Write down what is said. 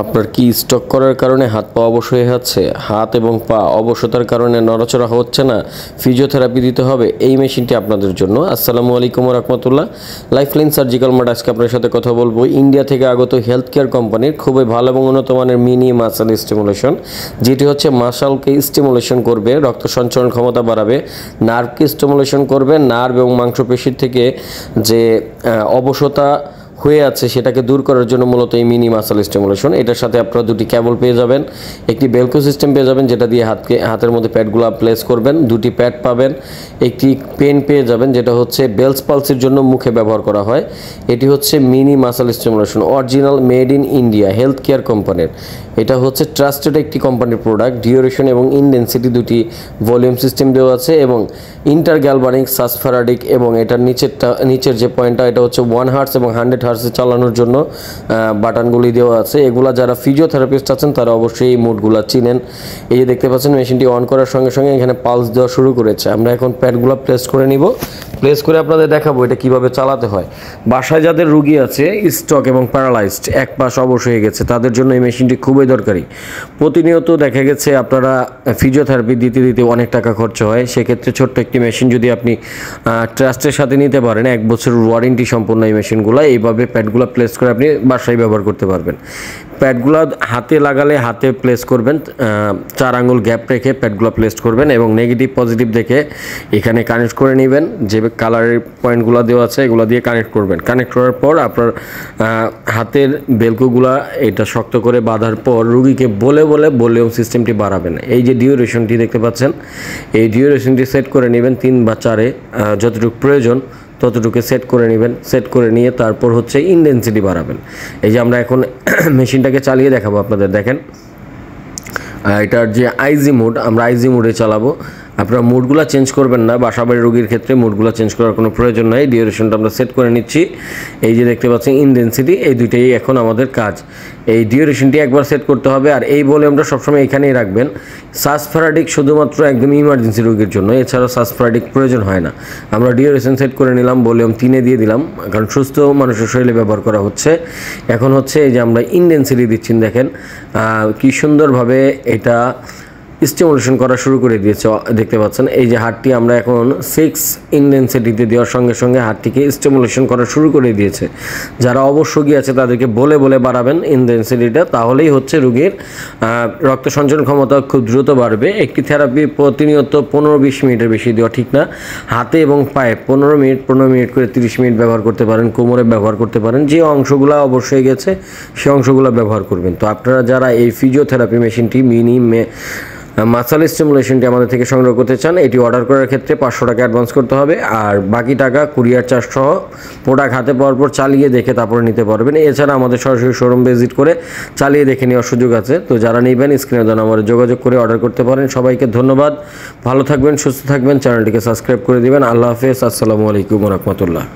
আপনার কি স্ট্রোক করার কারণে হাত পা অবশ হয়ে যাচ্ছে, হাত এবং পা অবশতার কারণে নড়াচড়া হচ্ছে না, ফিজিওথেরাপি দিতে হবে? এই মেশিনটি আপনাদের জন্য। আসসালামু আলাইকুম ওয়া রাহমাতুল্লাহ। লাইফলাইন সার্জিক্যাল মার্ট আজকে আপনার সাথে কথা বলবো ইন্ডিয়া থেকে আগত হেলথ কেয়ার কোম্পানির খুবই ভালো এবং উন্নত মানের মিনি মাসল স্টিমুলেশন, যেটি হচ্ছে মাসলকে স্টিমুলেশন করবে, রক্ত সঞ্চালন ক্ষমতা বাড়াবে, নার্ভকে স্টিমুলেশন করবে, নার্ভ এবং মাংসপেশির থেকে যে অবশতা হয়ে আছে সেটাকে দূর করার জন্য মূলত এই মিনি মাসল স্টিমুলেশন। এটার সাথে আপনারা দুটি কেবল পেয়ে যাবেন, একটি বেলকো সিস্টেম পেয়ে যাবেন যেটা দিয়ে হাতের মধ্যে প্যাডগুলো প্লেস করবেন, দুটি প্যাড পাবেন, একটি পেন পেয়ে যাবেন যেটা হচ্ছে বেলস পালসের জন্য মুখে ব্যবহার করা হয়। এটি হচ্ছে mini muscle stimulation, original made in India health care কোম্পানির। এটা হচ্ছে ট্রাস্টেড একটি কোম্পানির প্রোডাক্ট। ডিউরেশন এবং ইনডেন্সিটি দুটি ভলিউম সিস্টেম দেওয়া আছে এবং ইন্টার গ্যালভানিক সাসফারাডিক, এবং এটার নিচের যে পয়েন্টটা এটা হচ্ছে 1 হার্টস এবং 100 হার্টসে চালানোর জন্য বাটনগুলি দেওয়া আছে। এগুলা যারা ফিজিওথেরাপিস্ট আছেন তারা অবশ্যই এই মোডগুলো চিনেন। এই যে দেখতে পাচ্ছেন মেশিনটি অন করার সঙ্গে সঙ্গে এখানে পালস দেওয়া শুরু করেছে। আমরা এখন প্যাডগুলো প্লেস করে নিব, প্লেস করে আপনাদের দেখাবো এটা কিভাবে চালাতে হয়। বাসায় যাদের রুগী আছে স্ট্রোক এবং প্যারালাইজড, এক পাশ অবশ হয়ে গেছে, তাদের জন্য এই মেশিনটি খুবই দরকারি। প্রতিনিয়ত দেখা গেছে আপনারা ফিজিওথেরাপি দিতে দিতে অনেক টাকা খরচ হয়। সেক্ষেত্রে ছোট্ট একটি মেশিন যদি আপনি ট্রাস্টের সাথে নিতে পারেন, 1 বছরের ওয়ারেন্টি সম্পূর্ণ এই মেশিনগুলো, এইভাবে প্যাডগুলো প্লেস করে আপনি বাসায় ব্যবহার করতে পারবেন। প্যাডগুলো হাতে লাগালে হাতে প্লেস করবেন, 4 আঙ্গুল গ্যাপ রেখে প্যাডগুলো প্লেস করবেন এবং নেগেটিভ পজিটিভ দেখে এখানে কানেক্ট করে নেবেন। যে কালারের পয়েন্টগুলো দেওয়া আছে এগুলো দিয়ে কানেক্ট করবেন। কানেক্ট করার পর আপনার হাতের বেলকোগুলো এটা শক্ত করে বাঁধার পর রুগীকে বলে ভলিউম সিস্টেমটি বাড়াবেন। এই যে ডিউরেশনটি দেখতে পাচ্ছেন, এই ডিউরেশনটি সেট করে নেবেন 3 বা 4-এ, যতটুকু প্রয়োজন ততটুকু সেট করে নেবেন। সেট করে নিয়ে তারপর হচ্ছে ইনডেন্সিটি বাড়াবেন। এই যে আমরা এখন মেশিনটাকে চালিয়ে দেখাবো আপনাদের, দেখেন এটার যে আইজি মোড, আমরা আইজি মোডে চালাবো। আপনারা মোডগুলো চেঞ্জ করবেন না, বাসাবাড়ির রোগীর ক্ষেত্রে মোডগুলো চেঞ্জ করার কোনো প্রয়োজন নাই। ডিউরেশনটা আমরা সেট করে নিচ্ছি। এই যে দেখতে পাচ্ছেন ইনডেন্সিটি, এই দুইটাই এখন আমাদের কাজ। এই ডিউরেশনটি একবার সেট করতে হবে আর এই ভলিউমটা সবসময় এখানেই রাখবেন। সাসফারাডিক শুধুমাত্র একদম ইমার্জেন্সি রোগীর জন্য, এছাড়াও সাসফারাডিক প্রয়োজন হয় না। আমরা ডিউরেশন সেট করে নিলাম, ভলিউম 3-এ দিয়ে দিলাম, কারণ সুস্থ মানুষের শরীরে ব্যবহার করা হচ্ছে। এখন হচ্ছে এই যে আমরা ইনডেন্সিটি দিচ্ছি, দেখেন কি সুন্দরভাবে এটা স্টিমুলেশন করা শুরু করে দিয়েছে। দেখতে পাচ্ছেন এই যে হাড়টি আমরা এখন 6 ইনডেন্সিটিতে দেওয়ার সঙ্গে সঙ্গে হাড়টিকে স্টিমুলেশন করা শুরু করে দিয়েছে। যারা অবশ্যই আছে তাদেরকে বলে বাড়াবেন ইনডেন্সিটিটা, তাহলেই হচ্ছে রোগীর রক্ত সঞ্চালন ক্ষমতা খুব দ্রুত বাড়বে। একটি থেরাপি প্রতিনিয়ত 15-20 মিনিটের বেশি দেওয়া ঠিক না। হাতে এবং পায়ে 15 মিনিট করে 30 মিনিট ব্যবহার করতে পারেন, কোমরে ব্যবহার করতে পারেন। যে অংশগুলো অবশ্যই গেছে সেই অংশগুলো ব্যবহার করবেন। তো আপনারা যারা এই ফিজিওথেরাপি মেশিনটি মিনি মাসল স্টিমুলেশনটি আমাদের থেকে সংগ্রহ করতে চান, এটি অর্ডার করার ক্ষেত্রে 500 টাকা অ্যাডভান্স করতে হবে, আর বাকি টাকা কুরিয়ার চার্জ সহ প্রোডাক্ট হাতে পাওয়ার পর চালিয়ে দেখে তারপরে নিতে পারবেন। এছাড়া আমাদের সরাসরি শোরুম ভিজিট করে চালিয়ে দেখে নেওয়ার সুযোগ আছে। তো যারা নেবেন স্ক্রিনে দেওয়া নম্বরে যোগাযোগ করে অর্ডার করতে পারেন। সবাইকে ধন্যবাদ, ভালো থাকবেন, সুস্থ থাকবেন, চ্যানেলটিকে সাবস্ক্রাইব করে দিবেন। আল্লাহ হাফেজ, আসসালামু আলাইকুম ওয়া রাহমাতুল্লাহ।